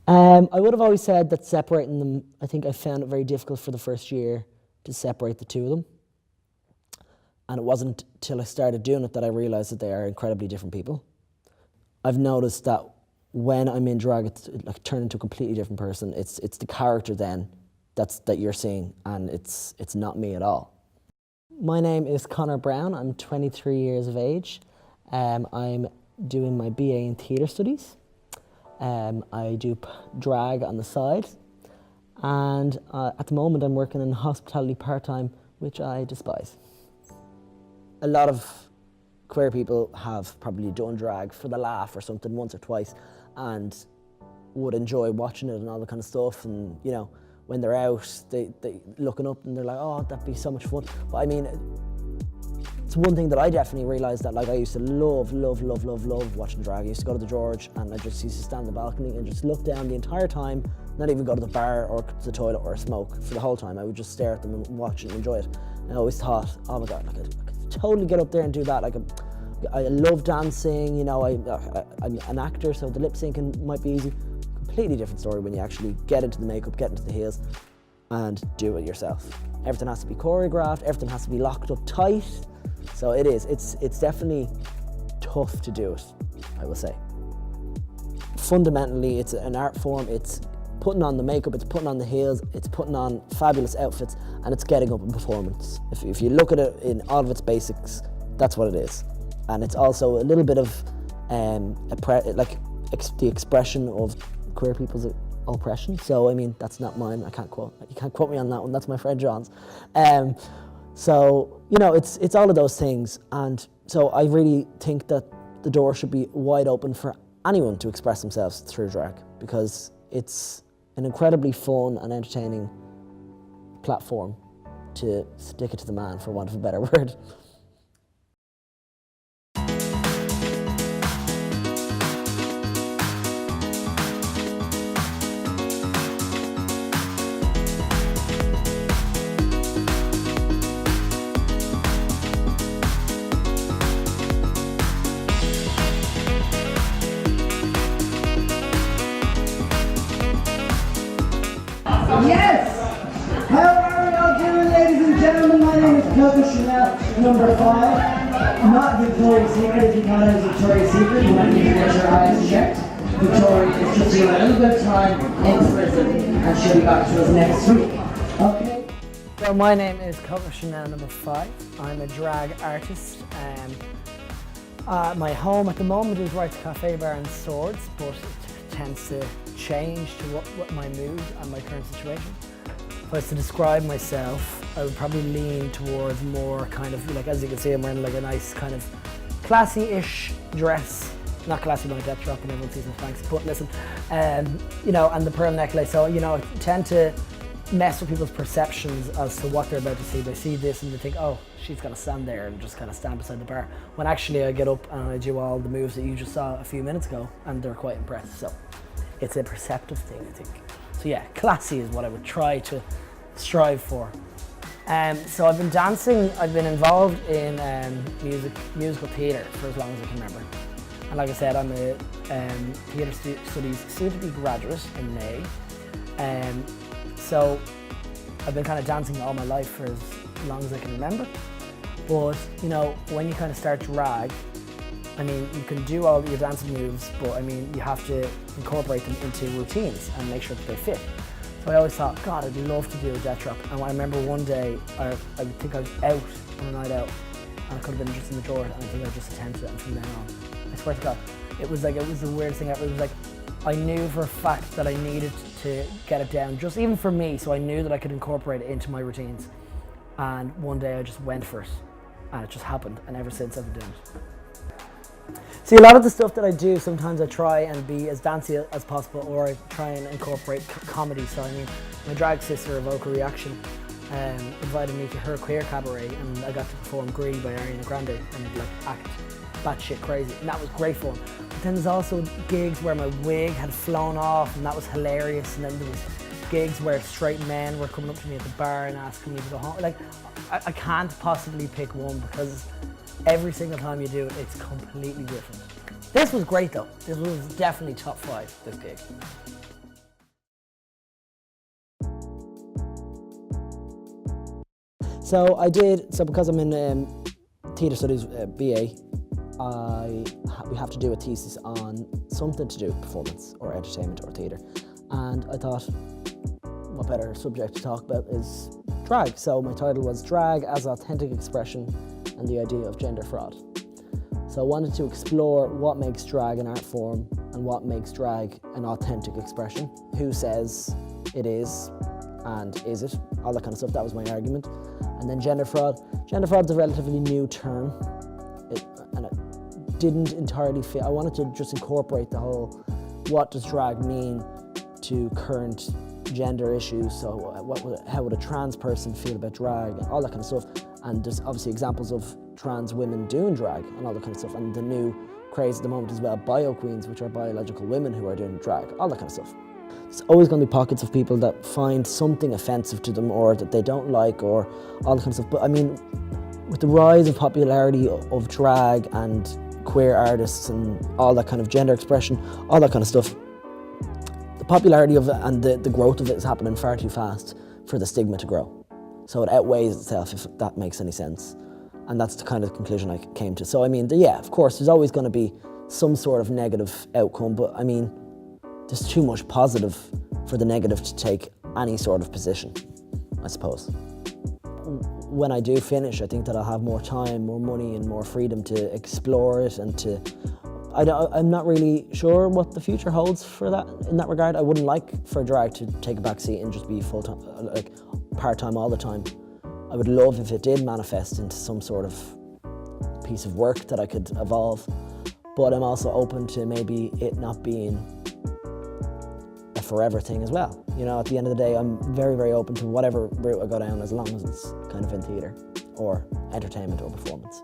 I would have always said that separating them, I think I found it very difficult for the first year to separate the two of them. And it wasn't till I started doing it that I realised that they are incredibly different people. I've noticed that when I'm in drag, it's like turned into a completely different person. It's the character then that you're seeing, and it's not me at all. My name is Conor Brown. I'm 23 years of age. I'm doing my BA in Theatre Studies. I do drag on the side, and at the moment I'm working in hospitality part-time, which I despise. A lot of queer people have probably done drag for the laugh or something once or twice and would enjoy watching it and all that kind of stuff, and you know, when they're out, they looking up and they're like, oh, that'd be so much fun. But I mean, it's one thing that I definitely realised that, like, I used to love watching drag. I used to go to the George and I just used to stand on the balcony and just look down the entire time, not even go to the bar or to the toilet or smoke for the whole time. I would just stare at them and watch it and enjoy it. And I always thought, oh my God, like, I could totally get up there and do that. Like, I love dancing, you know, I'm an actor, so the lip syncing might be easy. Completely different story when you actually get into the makeup, get into the heels and do it yourself. Everything has to be choreographed, everything has to be locked up tight. So it's definitely tough to do it, I will say. Fundamentally, it's an art form. It's putting on the makeup, it's putting on the heels, it's putting on fabulous outfits, and it's getting up in performance. If you look at it in all of its basics, that's what it is. And it's also a little bit of the expression of queer people's oppression. So I mean, that's not mine. You can't quote me on that one. That's my friend John's. So you know, it's all of those things, and so I really think that the door should be wide open for anyone to express themselves through drag, because it's an incredibly fun and entertaining platform to stick it to the man, for want of a better word. Yes! How are we all doing, ladies and gentlemen? My name is Coco Chanel, number 5. Not Victoria's Secret. If you thought it was Victoria's Secret, you might need to get your eyes checked. Victoria is just doing a little bit of time in prison, and she'll be back to us next week. Okay? So my name is Coco Chanel, number 5. I'm a drag artist. My home at the moment is right to Cafe Bar and Swords, but it tends to change to what my mood and my current situation. If I was to describe myself, I would probably lean towards more kind of, like, as you can see, I'm wearing like a nice kind of classy-ish dress. Not classy when I death drop and everyone sees my thanks, but listen, you know, and the pearl necklace. So, you know, I tend to mess with people's perceptions as to what they're about to see. They see this and they think, oh, she's gonna stand there and just kind of stand beside the bar. When actually I get up and I do all the moves that you just saw a few minutes ago, and they're quite impressed. So it's a perceptive thing, I think. So yeah, classy is what I would try to strive for. So I've been dancing, I've been involved in musical theatre for as long as I can remember. And like I said, I'm a theatre studies soon-to-be graduate in May. So I've been kind of dancing all my life for as long as I can remember. But you know, when you kind of start drag, I mean, you can do all your dancing moves, but I mean, you have to incorporate them into routines and make sure that they fit. So I always thought, God, I'd love to do a death drop. And I remember one day, I think I was out on a night out, and I could have been just in the drawer, and I think I just attempted it, and from then on, I swear to God, it was the weirdest thing ever. It was like, I knew for a fact that I needed to get it down, just even for me, so I knew that I could incorporate it into my routines. And one day I just went for it, and it just happened, and ever since I've been doing it. See, a lot of the stuff that I do, sometimes I try and be as dancey as possible, or I try and incorporate comedy. So I mean, my drag sister, Vocal Reaction, invited me to her queer cabaret, and I got to perform Green by Ariana Grande and like act batshit crazy, and that was great fun. But then there's also gigs where my wig had flown off, and that was hilarious. And then there was gigs where straight men were coming up to me at the bar and asking me to go home. Like, I can't possibly pick one, because every single time you do it, it's completely different. This was great though. This was definitely top 5, this gig. So I did, so because I'm in theatre studies BA, we have to do a thesis on something to do with performance or entertainment or theatre. And I thought, what better subject to talk about is drag. So my title was Drag as Authentic Expression and the Idea of Gender Fraud. So I wanted to explore what makes drag an art form and what makes drag an authentic expression. Who says it is and is it? All that kind of stuff, that was my argument. And then gender fraud. Gender fraud is a relatively new term. And it didn't entirely fit. I wanted to just incorporate the whole, what does drag mean to current gender issues? So how would a trans person feel about drag and all that kind of stuff. And there's obviously examples of trans women doing drag and all that kind of stuff. And the new craze at the moment as well, bio queens, which are biological women who are doing drag, all that kind of stuff. There's always going to be pockets of people that find something offensive to them or that they don't like or all that kind of stuff. But I mean, with the rise of popularity of drag and queer artists and all that kind of gender expression, all that kind of stuff, the popularity of it and the growth of it is happening far too fast for the stigma to grow. So it outweighs itself, if that makes any sense. And that's the kind of conclusion I came to. So I mean, yeah, of course, there's always going to be some sort of negative outcome, but I mean, there's too much positive for the negative to take any sort of position, I suppose. When I do finish, I think that I'll have more time, more money and more freedom to explore it and to... I'm not really sure what the future holds for that, in that regard. I wouldn't like for drag to take a back seat and just be full-time, like part-time all the time. I would love if it did manifest into some sort of piece of work that I could evolve, but I'm also open to maybe it not being a forever thing as well. You know, at the end of the day, I'm very, very open to whatever route I go down as long as it's kind of in theatre or entertainment or performance.